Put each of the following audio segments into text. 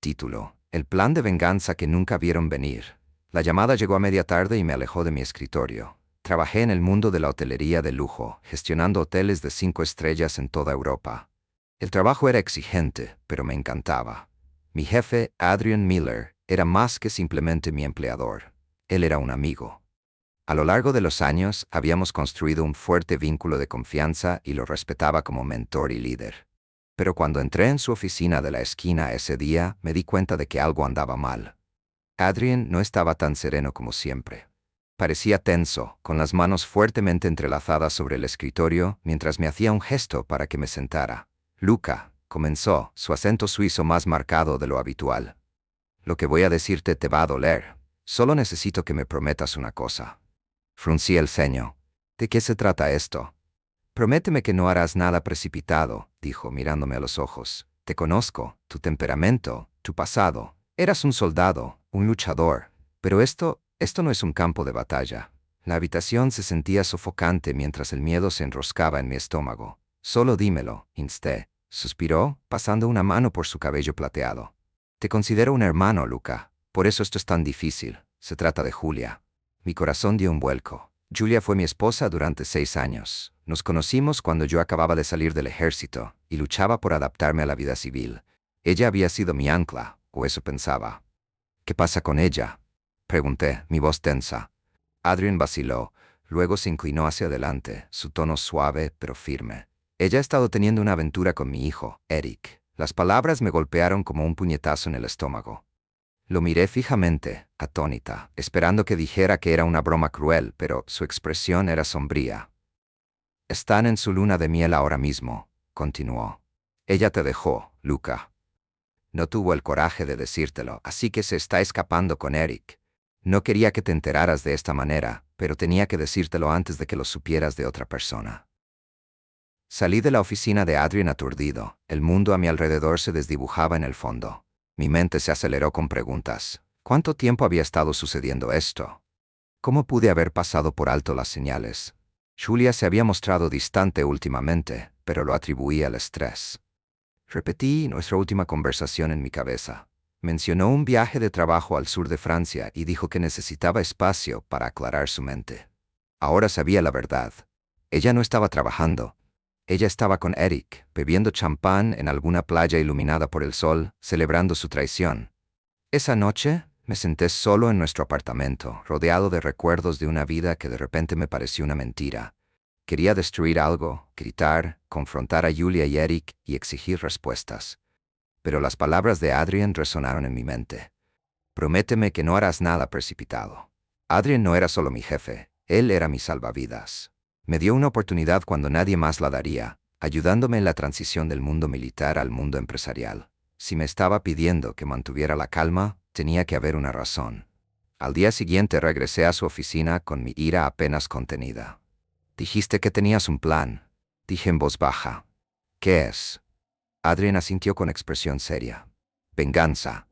Título: El plan de venganza que nunca vieron venir. La llamada llegó a media tarde y me alejó de mi escritorio. Trabajé en el mundo de la hotelería de lujo, gestionando hoteles de 5 estrellas en toda Europa. El trabajo era exigente, pero me encantaba. Mi jefe, Adrian Miller, era más que simplemente mi empleador. Él era un amigo. A lo largo de los años, habíamos construido un fuerte vínculo de confianza y lo respetaba como mentor y líder. Pero cuando entré en su oficina de la esquina ese día, me di cuenta de que algo andaba mal. Adrian no estaba tan sereno como siempre. Parecía tenso, con las manos fuertemente entrelazadas sobre el escritorio, mientras me hacía un gesto para que me sentara. Luca, comenzó, su acento suizo más marcado de lo habitual. Lo que voy a decirte te va a doler. Solo necesito que me prometas una cosa. Fruncí el ceño. ¿De qué se trata esto? Prométeme que no harás nada precipitado, dijo mirándome a los ojos. Te conozco, tu temperamento, tu pasado. Eras un soldado, un luchador. Pero esto no es un campo de batalla. La habitación se sentía sofocante mientras el miedo se enroscaba en mi estómago. Solo dímelo, insté. Suspiró, pasando una mano por su cabello plateado. Te considero un hermano, Luca. Por eso esto es tan difícil. Se trata de Julia. Mi corazón dio un vuelco. Julia fue mi esposa durante 6 años. Nos conocimos cuando yo acababa de salir del ejército y luchaba por adaptarme a la vida civil. Ella había sido mi ancla, o eso pensaba. ¿Qué pasa con ella?, pregunté, mi voz tensa. Adrian vaciló, luego se inclinó hacia adelante, su tono suave pero firme. Ella ha estado teniendo una aventura con mi hijo, Eric. Las palabras me golpearon como un puñetazo en el estómago. Lo miré fijamente, atónita, esperando que dijera que era una broma cruel, pero su expresión era sombría. Están en su luna de miel ahora mismo, continuó. Ella te dejó, Luca. No tuvo el coraje de decírtelo, así que se está escapando con Eric. No quería que te enteraras de esta manera, pero tenía que decírtelo antes de que lo supieras de otra persona. Salí de la oficina de Adrian aturdido. El mundo a mi alrededor se desdibujaba en el fondo. Mi mente se aceleró con preguntas. ¿Cuánto tiempo había estado sucediendo esto? ¿Cómo pude haber pasado por alto las señales? Julia se había mostrado distante últimamente, pero lo atribuía al estrés. Repetí nuestra última conversación en mi cabeza. Mencionó un viaje de trabajo al sur de Francia y dijo que necesitaba espacio para aclarar su mente. Ahora sabía la verdad. Ella no estaba trabajando. Ella estaba con Eric, bebiendo champán en alguna playa iluminada por el sol, celebrando su traición. Esa noche me senté solo en nuestro apartamento, rodeado de recuerdos de una vida que de repente me pareció una mentira. Quería destruir algo, gritar, confrontar a Julia y Eric y exigir respuestas. Pero las palabras de Adrian resonaron en mi mente. Prométeme que no harás nada precipitado. Adrian no era solo mi jefe, él era mi salvavidas. Me dio una oportunidad cuando nadie más la daría, ayudándome en la transición del mundo militar al mundo empresarial. Si me estaba pidiendo que mantuviera la calma, tenía que haber una razón. Al día siguiente regresé a su oficina con mi ira apenas contenida. Dijiste que tenías un plan, dije en voz baja. ¿Qué es? Adrian asintió con expresión seria. Venganza.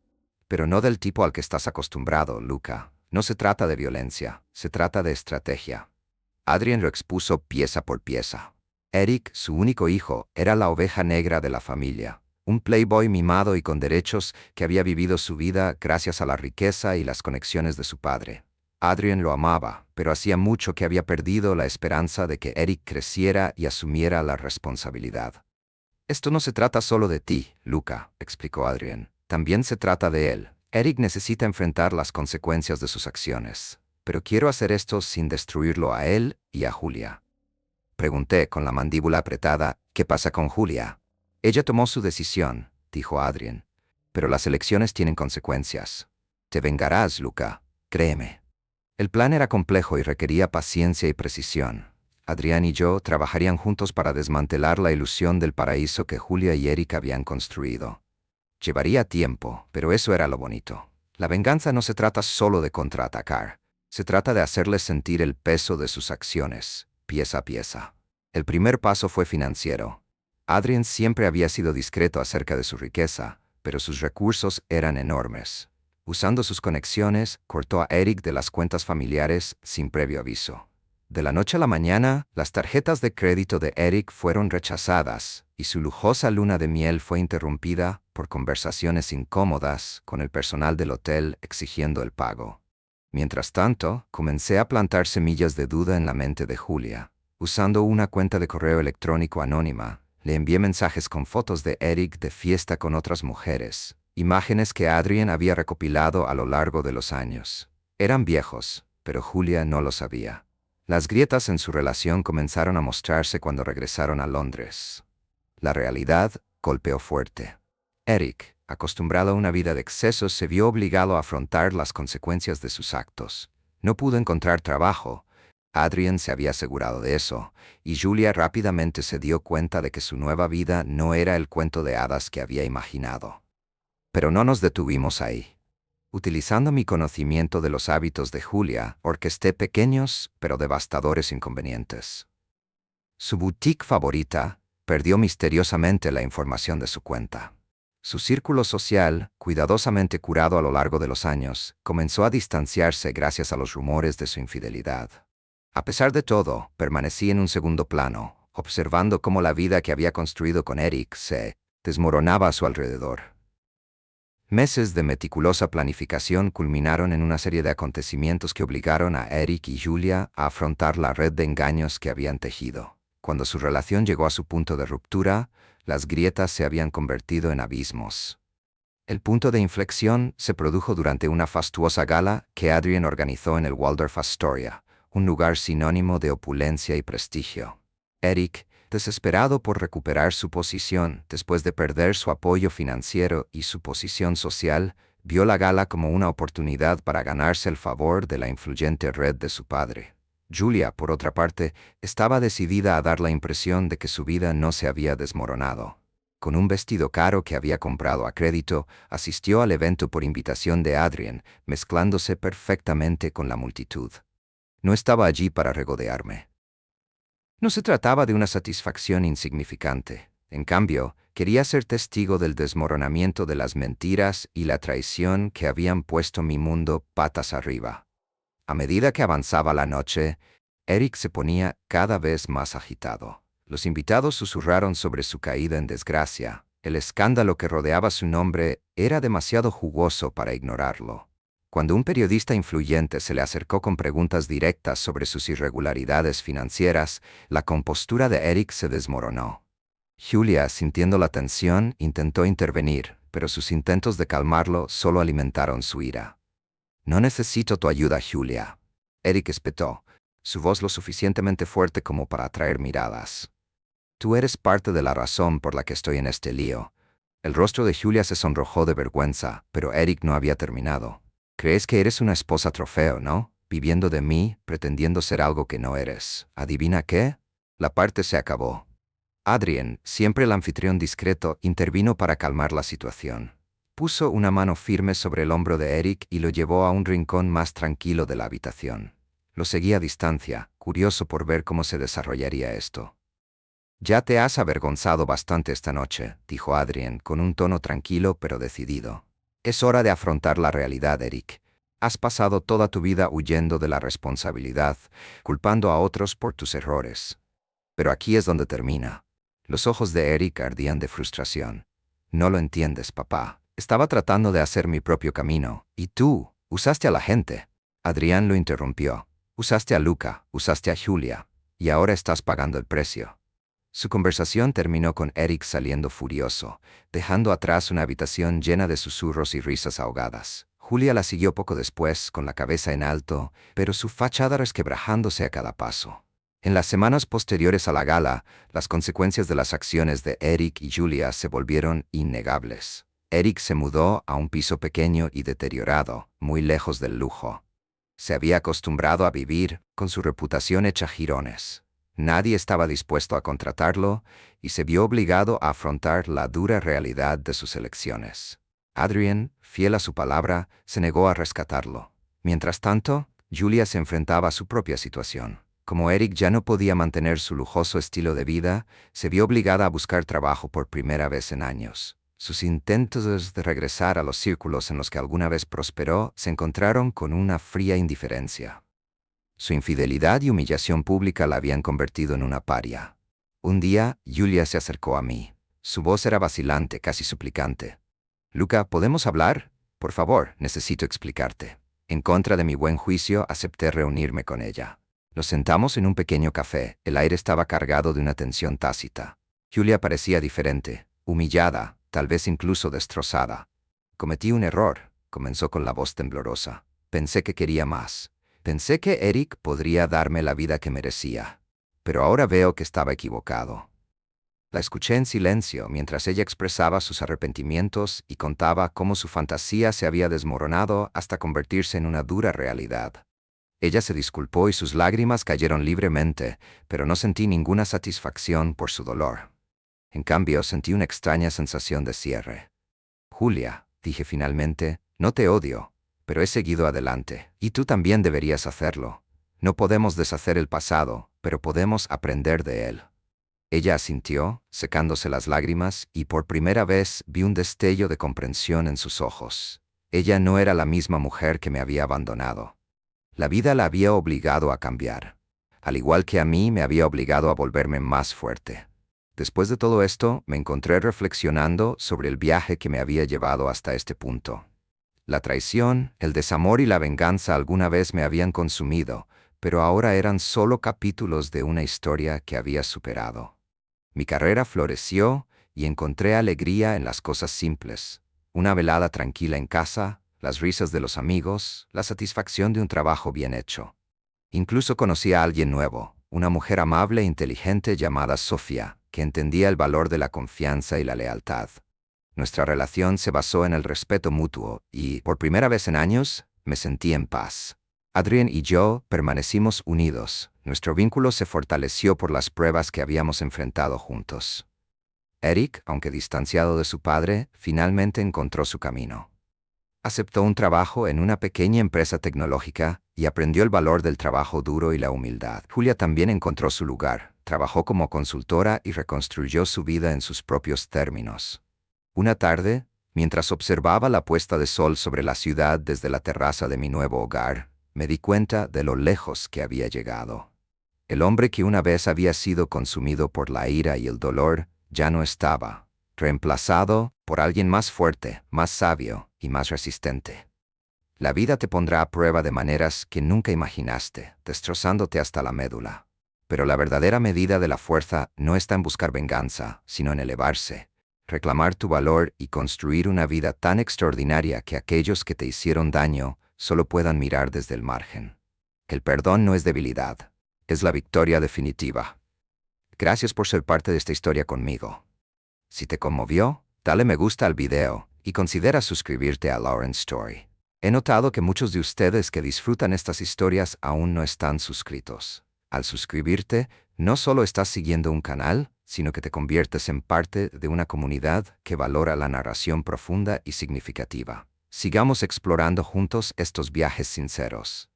Pero no del tipo al que estás acostumbrado, Luca. No se trata de violencia, se trata de estrategia. Adrian lo expuso pieza por pieza. Eric, su único hijo, era la oveja negra de la familia. Un playboy mimado y con derechos que había vivido su vida gracias a la riqueza y las conexiones de su padre. Adrian lo amaba, pero hacía mucho que había perdido la esperanza de que Eric creciera y asumiera la responsabilidad. Esto no se trata solo de ti, Luca, explicó Adrian. También se trata de él. Eric necesita enfrentar las consecuencias de sus acciones, pero quiero hacer esto sin destruirlo a él y a Julia. Pregunté con la mandíbula apretada, ¿qué pasa con Julia? Ella tomó su decisión, dijo Adrian, pero las elecciones tienen consecuencias. Te vengarás, Luca, créeme. El plan era complejo y requería paciencia y precisión. Adrian y yo trabajarían juntos para desmantelar la ilusión del paraíso que Julia y Eric habían construido. Llevaría tiempo, pero eso era lo bonito. La venganza no se trata solo de contraatacar. Se trata de hacerles sentir el peso de sus acciones, pieza a pieza. El primer paso fue financiero. Adrian siempre había sido discreto acerca de su riqueza, pero sus recursos eran enormes. Usando sus conexiones, cortó a Eric de las cuentas familiares sin previo aviso. De la noche a la mañana, las tarjetas de crédito de Eric fueron rechazadas y su lujosa luna de miel fue interrumpida por conversaciones incómodas con el personal del hotel exigiendo el pago. Mientras tanto, comencé a plantar semillas de duda en la mente de Julia. Usando una cuenta de correo electrónico anónima, le envié mensajes con fotos de Eric de fiesta con otras mujeres, imágenes que Adrian había recopilado a lo largo de los años. Eran viejos, pero Julia no lo sabía. Las grietas en su relación comenzaron a mostrarse cuando regresaron a Londres. La realidad golpeó fuerte. Eric, acostumbrado a una vida de excesos, se vio obligado a afrontar las consecuencias de sus actos. No pudo encontrar trabajo. Adrian se había asegurado de eso, y Julia rápidamente se dio cuenta de que su nueva vida no era el cuento de hadas que había imaginado. Pero no nos detuvimos ahí. Utilizando mi conocimiento de los hábitos de Julia, orquesté pequeños pero devastadores inconvenientes. Su boutique favorita perdió misteriosamente la información de su cuenta. Su círculo social, cuidadosamente curado a lo largo de los años, comenzó a distanciarse gracias a los rumores de su infidelidad. A pesar de todo, permanecí en un segundo plano, observando cómo la vida que había construido con Eric se desmoronaba a su alrededor. Meses de meticulosa planificación culminaron en una serie de acontecimientos que obligaron a Eric y Julia a afrontar la red de engaños que habían tejido. Cuando su relación llegó a su punto de ruptura, las grietas se habían convertido en abismos. El punto de inflexión se produjo durante una fastuosa gala que Adrian organizó en el Waldorf Astoria, un lugar sinónimo de opulencia y prestigio. Eric, desesperado por recuperar su posición después de perder su apoyo financiero y su posición social, vio la gala como una oportunidad para ganarse el favor de la influyente red de su padre. Julia, por otra parte, estaba decidida a dar la impresión de que su vida no se había desmoronado. Con un vestido caro que había comprado a crédito, asistió al evento por invitación de Adrian, mezclándose perfectamente con la multitud. No estaba allí para regodearme. No se trataba de una satisfacción insignificante. En cambio, quería ser testigo del desmoronamiento de las mentiras y la traición que habían puesto mi mundo patas arriba. A medida que avanzaba la noche, Eric se ponía cada vez más agitado. Los invitados susurraron sobre su caída en desgracia. El escándalo que rodeaba su nombre era demasiado jugoso para ignorarlo. Cuando un periodista influyente se le acercó con preguntas directas sobre sus irregularidades financieras, la compostura de Eric se desmoronó. Julia, sintiendo la tensión, intentó intervenir, pero sus intentos de calmarlo solo alimentaron su ira. «No necesito tu ayuda, Julia», Eric espetó, su voz lo suficientemente fuerte como para atraer miradas. «Tú eres parte de la razón por la que estoy en este lío». El rostro de Julia se sonrojó de vergüenza, pero Eric no había terminado. «Crees que eres una esposa trofeo, ¿no? Viviendo de mí, pretendiendo ser algo que no eres. ¿Adivina qué?» La parte se acabó. Adrian, siempre el anfitrión discreto, intervino para calmar la situación. Puso una mano firme sobre el hombro de Eric y lo llevó a un rincón más tranquilo de la habitación. Lo seguí a distancia, curioso por ver cómo se desarrollaría esto. «Ya te has avergonzado bastante esta noche», dijo Adrian con un tono tranquilo pero decidido. «Es hora de afrontar la realidad, Eric. Has pasado toda tu vida huyendo de la responsabilidad, culpando a otros por tus errores. Pero aquí es donde termina». Los ojos de Eric ardían de frustración. «No lo entiendes, papá. Estaba tratando de hacer mi propio camino. Y tú, usaste a la gente». Adrián lo interrumpió. «Usaste a Luca, usaste a Julia. Y ahora estás pagando el precio». Su conversación terminó con Eric saliendo furioso, dejando atrás una habitación llena de susurros y risas ahogadas. Julia la siguió poco después, con la cabeza en alto, pero su fachada resquebrajándose a cada paso. En las semanas posteriores a la gala, las consecuencias de las acciones de Eric y Julia se volvieron innegables. Eric se mudó a un piso pequeño y deteriorado, muy lejos del lujo. Se había acostumbrado a vivir con su reputación hecha jirones. Nadie estaba dispuesto a contratarlo y se vio obligado a afrontar la dura realidad de sus elecciones. Adrian, fiel a su palabra, se negó a rescatarlo. Mientras tanto, Julia se enfrentaba a su propia situación. Como Eric ya no podía mantener su lujoso estilo de vida, se vio obligada a buscar trabajo por primera vez en años. Sus intentos de regresar a los círculos en los que alguna vez prosperó se encontraron con una fría indiferencia. Su infidelidad y humillación pública la habían convertido en una paria. Un día, Julia se acercó a mí. Su voz era vacilante, casi suplicante. «Luca, ¿podemos hablar? Por favor, necesito explicarte». En contra de mi buen juicio, acepté reunirme con ella. Nos sentamos en un pequeño café. El aire estaba cargado de una tensión tácita. Julia parecía diferente, humillada, tal vez incluso destrozada. «Cometí un error», comenzó con la voz temblorosa. «Pensé que quería más. Pensé que Eric podría darme la vida que merecía. Pero ahora veo que estaba equivocado». La escuché en silencio mientras ella expresaba sus arrepentimientos y contaba cómo su fantasía se había desmoronado hasta convertirse en una dura realidad. Ella se disculpó y sus lágrimas cayeron libremente, pero no sentí ninguna satisfacción por su dolor. En cambio, sentí una extraña sensación de cierre. «Julia», dije finalmente, «no te odio, pero he seguido adelante, y tú también deberías hacerlo. No podemos deshacer el pasado, pero podemos aprender de él». Ella asintió, secándose las lágrimas, y por primera vez vi un destello de comprensión en sus ojos. Ella no era la misma mujer que me había abandonado. La vida la había obligado a cambiar. Al igual que a mí, me había obligado a volverme más fuerte. Después de todo esto, me encontré reflexionando sobre el viaje que me había llevado hasta este punto. La traición, el desamor y la venganza alguna vez me habían consumido, pero ahora eran solo capítulos de una historia que había superado. Mi carrera floreció y encontré alegría en las cosas simples. Una velada tranquila en casa, las risas de los amigos, la satisfacción de un trabajo bien hecho. Incluso conocí a alguien nuevo, una mujer amable e inteligente llamada Sofía, que entendía el valor de la confianza y la lealtad. Nuestra relación se basó en el respeto mutuo y, por primera vez en años, me sentí en paz. Adrian y yo permanecimos unidos. Nuestro vínculo se fortaleció por las pruebas que habíamos enfrentado juntos. Eric, aunque distanciado de su padre, finalmente encontró su camino. Aceptó un trabajo en una pequeña empresa tecnológica y aprendió el valor del trabajo duro y la humildad. Julia también encontró su lugar, trabajó como consultora y reconstruyó su vida en sus propios términos. Una tarde, mientras observaba la puesta de sol sobre la ciudad desde la terraza de mi nuevo hogar, me di cuenta de lo lejos que había llegado. El hombre que una vez había sido consumido por la ira y el dolor ya no estaba, reemplazado por alguien más fuerte, más sabio y más resistente. La vida te pondrá a prueba de maneras que nunca imaginaste, destrozándote hasta la médula. Pero la verdadera medida de la fuerza no está en buscar venganza, sino en elevarse, reclamar tu valor y construir una vida tan extraordinaria que aquellos que te hicieron daño solo puedan mirar desde el margen. El perdón no es debilidad, es la victoria definitiva. Gracias por ser parte de esta historia conmigo. Si te conmovió, dale me gusta al video y considera suscribirte a Lawrence Story. He notado que muchos de ustedes que disfrutan estas historias aún no están suscritos. Al suscribirte, no solo estás siguiendo un canal, sino que te conviertes en parte de una comunidad que valora la narración profunda y significativa. Sigamos explorando juntos estos viajes sinceros.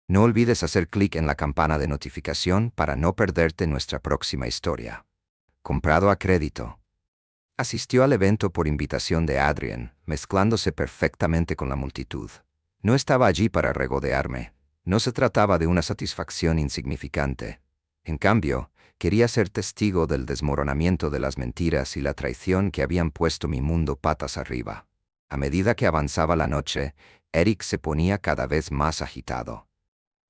No olvides hacer clic en la campana de notificación para no perderte nuestra próxima historia. Comprado a crédito. Asistió al evento por invitación de Adrian, mezclándose perfectamente con la multitud. No estaba allí para regodearme. No se trataba de una satisfacción insignificante. En cambio, quería ser testigo del desmoronamiento de las mentiras y la traición que habían puesto mi mundo patas arriba. A medida que avanzaba la noche, Eric se ponía cada vez más agitado.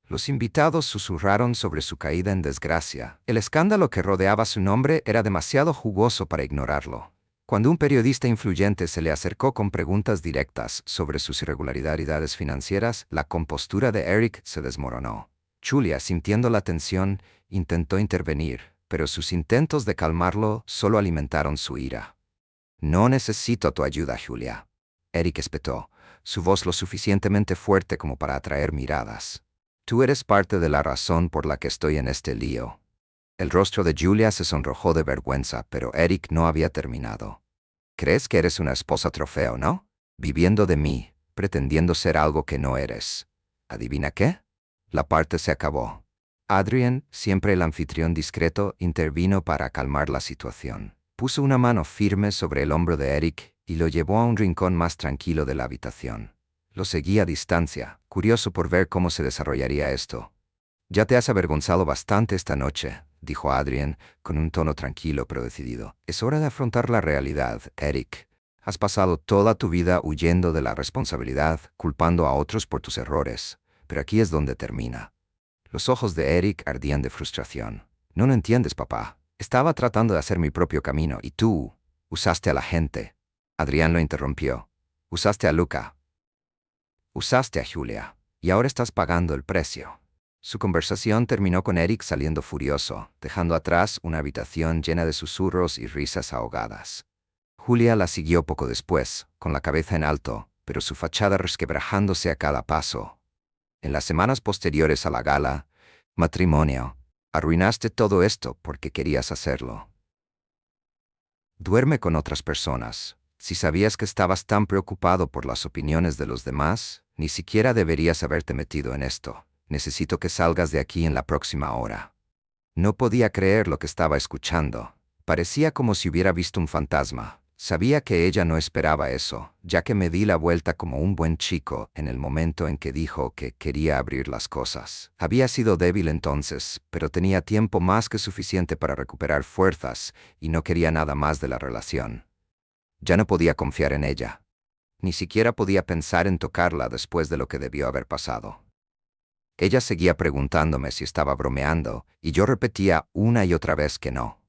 Los invitados susurraron sobre su caída en desgracia. El escándalo que rodeaba su nombre era demasiado jugoso para ignorarlo. Cuando un periodista influyente se le acercó con preguntas directas sobre sus irregularidades financieras, la compostura de Eric se desmoronó. Julia, sintiendo la tensión, intentó intervenir, pero sus intentos de calmarlo solo alimentaron su ira. «No necesito tu ayuda, Julia», Eric espetó, su voz lo suficientemente fuerte como para atraer miradas. «Tú eres parte de la razón por la que estoy en este lío». El rostro de Julia se sonrojó de vergüenza, pero Eric no había terminado. «¿Crees que eres una esposa trofeo, no? Viviendo de mí, pretendiendo ser algo que no eres. ¿Adivina qué?» La parte se acabó. Adrian, siempre el anfitrión discreto, intervino para calmar la situación. Puso una mano firme sobre el hombro de Eric y lo llevó a un rincón más tranquilo de la habitación. Lo seguí a distancia, curioso por ver cómo se desarrollaría esto. Ya te has avergonzado bastante esta noche, dijo Adrien, con un tono tranquilo pero decidido. Es hora de afrontar la realidad, Eric. Has pasado toda tu vida huyendo de la responsabilidad, culpando a otros por tus errores, pero aquí es donde termina. Los ojos de Eric ardían de frustración. No lo entiendes, papá. Estaba tratando de hacer mi propio camino y tú usaste a la gente. Adrián lo interrumpió. Usaste a Luca. Usaste a Julia. Y ahora estás pagando el precio. Su conversación terminó con Eric saliendo furioso, dejando atrás una habitación llena de susurros y risas ahogadas. Julia la siguió poco después, con la cabeza en alto, pero su fachada resquebrajándose a cada paso. En las semanas posteriores a la gala, matrimonio, arruinaste todo esto porque querías hacerlo. Duerme con otras personas. Si sabías que estabas tan preocupado por las opiniones de los demás, ni siquiera deberías haberte metido en esto. Necesito que salgas de aquí en la próxima hora. No podía creer lo que estaba escuchando. Parecía como si hubiera visto un fantasma. Sabía que ella no esperaba eso, ya que me di la vuelta como un buen chico en el momento en que dijo que quería abrir las cosas. Había sido débil entonces, pero tenía tiempo más que suficiente para recuperar fuerzas y no quería nada más de la relación. Ya no podía confiar en ella. Ni siquiera podía pensar en tocarla después de lo que debió haber pasado. Ella seguía preguntándome si estaba bromeando, y yo repetía una y otra vez que no.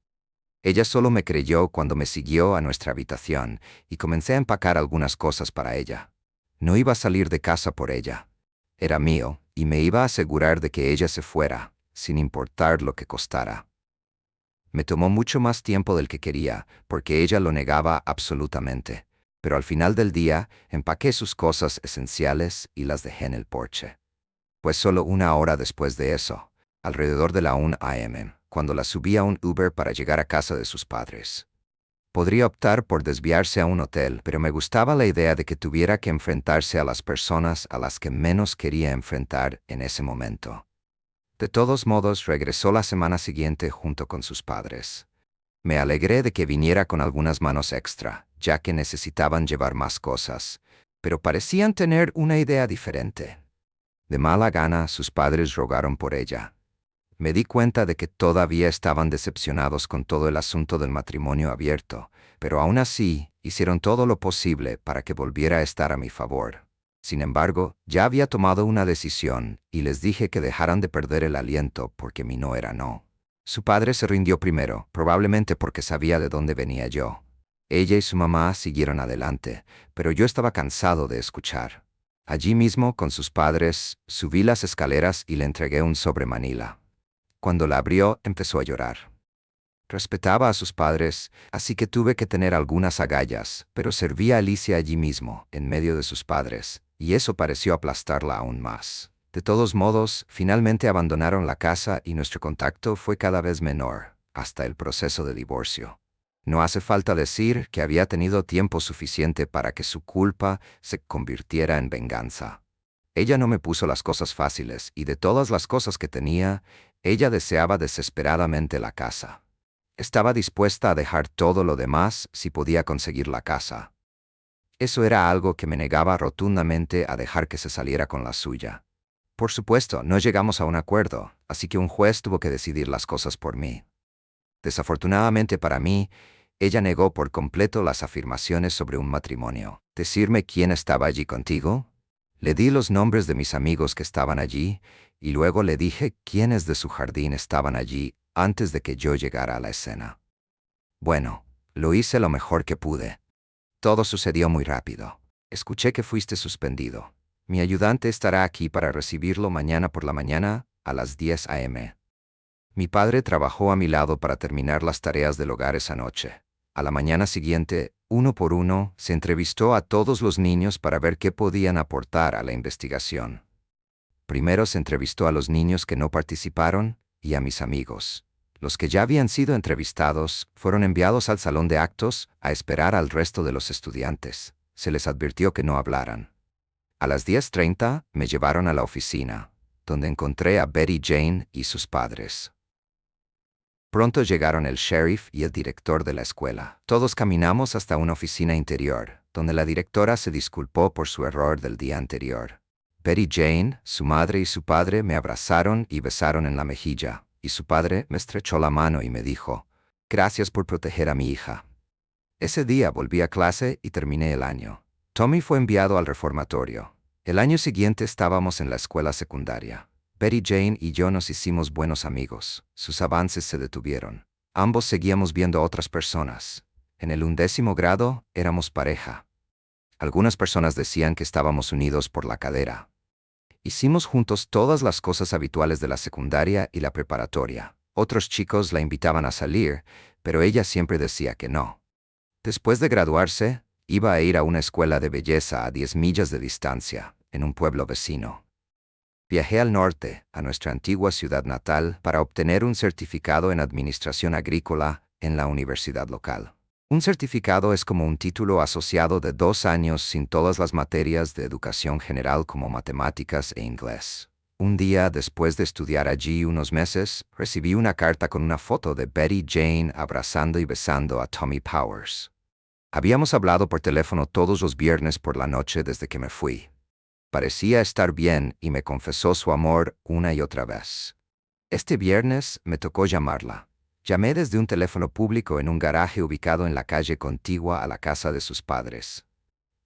Ella solo me creyó cuando me siguió a nuestra habitación y comencé a empacar algunas cosas para ella. No iba a salir de casa por ella. Era mío, y me iba a asegurar de que ella se fuera, sin importar lo que costara. Me tomó mucho más tiempo del que quería, porque ella lo negaba absolutamente, pero al final del día empaqué sus cosas esenciales y las dejé en el porche. Pues solo una hora después de eso, alrededor de la 1 a.m., cuando la subí a un Uber para llegar a casa de sus padres. Podría optar por desviarse a un hotel, pero me gustaba la idea de que tuviera que enfrentarse a las personas a las que menos quería enfrentar en ese momento. De todos modos, regresó la semana siguiente junto con sus padres. Me alegré de que viniera con algunas manos extra, ya que necesitaban llevar más cosas, pero parecían tener una idea diferente. De mala gana, sus padres rogaron por ella. Me di cuenta de que todavía estaban decepcionados con todo el asunto del matrimonio abierto, pero aún así hicieron todo lo posible para que volviera a estar a mi favor. Sin embargo, ya había tomado una decisión y les dije que dejaran de perder el aliento porque mi no era no. Su padre se rindió primero, probablemente porque sabía de dónde venía yo. Ella y su mamá siguieron adelante, pero yo estaba cansado de escuchar. Allí mismo, con sus padres, subí las escaleras y le entregué un sobre Manila. Cuando la abrió, empezó a llorar. Respetaba a sus padres, así que tuve que tener algunas agallas, pero serví a Alicia allí mismo, en medio de sus padres, y eso pareció aplastarla aún más. De todos modos, finalmente abandonaron la casa y nuestro contacto fue cada vez menor, hasta el proceso de divorcio. No hace falta decir que había tenido tiempo suficiente para que su culpa se convirtiera en venganza. Ella no me puso las cosas fáciles y de todas las cosas que tenía, ella deseaba desesperadamente la casa. Estaba dispuesta a dejar todo lo demás si podía conseguir la casa. Eso era algo que me negaba rotundamente a dejar que se saliera con la suya. Por supuesto, no llegamos a un acuerdo, así que un juez tuvo que decidir las cosas por mí. Desafortunadamente para mí, ella negó por completo las afirmaciones sobre un matrimonio. ¿Decirme quién estaba allí contigo? Le di los nombres de mis amigos que estaban allí, y luego le dije quiénes de su jardín estaban allí antes de que yo llegara a la escena. Bueno, lo hice lo mejor que pude. Todo sucedió muy rápido. Escuché que fuiste suspendido. Mi ayudante estará aquí para recibirlo mañana por la mañana a las 10 a.m. Mi padre trabajó a mi lado para terminar las tareas del hogar esa noche. A la mañana siguiente, uno por uno, se entrevistó a todos los niños para ver qué podían aportar a la investigación. Primero se entrevistó a los niños que no participaron y a mis amigos. Los que ya habían sido entrevistados fueron enviados al salón de actos a esperar al resto de los estudiantes. Se les advirtió que no hablaran. A las 10:30 me llevaron a la oficina, donde encontré a Betty Jane y sus padres. Pronto llegaron el sheriff y el director de la escuela. Todos caminamos hasta una oficina interior, donde la directora se disculpó por su error del día anterior. Betty Jane, su madre y su padre me abrazaron y besaron en la mejilla, y su padre me estrechó la mano y me dijo, «Gracias por proteger a mi hija». Ese día volví a clase y terminé el año. Tommy fue enviado al reformatorio. El año siguiente estábamos en la escuela secundaria. Betty Jane y yo nos hicimos buenos amigos. Sus avances se detuvieron. Ambos seguíamos viendo a otras personas. En el 11º grado éramos pareja. Algunas personas decían que estábamos unidos por la cadera. Hicimos juntos todas las cosas habituales de la secundaria y la preparatoria. Otros chicos la invitaban a salir, pero ella siempre decía que no. Después de graduarse, iba a ir a una escuela de belleza a 10 millas de distancia, en un pueblo vecino. Viajé al norte, a nuestra antigua ciudad natal, para obtener un certificado en administración agrícola en la universidad local. Un certificado es como un título asociado de 2 años sin todas las materias de educación general como matemáticas e inglés. Un día, después de estudiar allí unos meses, recibí una carta con una foto de Betty Jane abrazando y besando a Tommy Powers. Habíamos hablado por teléfono todos los viernes por la noche desde que me fui. Parecía estar bien y me confesó su amor una y otra vez. Este viernes me tocó llamarla. Llamé desde un teléfono público en un garaje ubicado en la calle contigua a la casa de sus padres.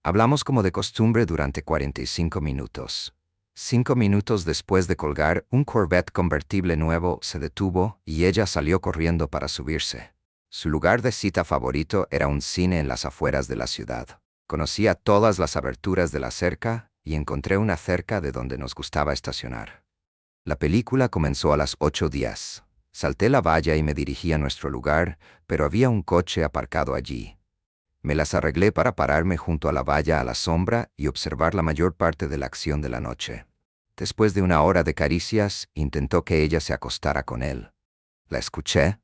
Hablamos como de costumbre durante 45 minutos. 5 minutos después de colgar, un Corvette convertible nuevo se detuvo y ella salió corriendo para subirse. Su lugar de cita favorito era un cine en las afueras de la ciudad. Conocía todas las aberturas de la cerca y encontré una cerca de donde nos gustaba estacionar. La película comenzó a las 8:10. Salté la valla y me dirigí a nuestro lugar, pero había un coche aparcado allí. Me las arreglé para pararme junto a la valla a la sombra y observar la mayor parte de la acción de la noche. Después de una hora de caricias, intentó que ella se acostara con él. La escuché,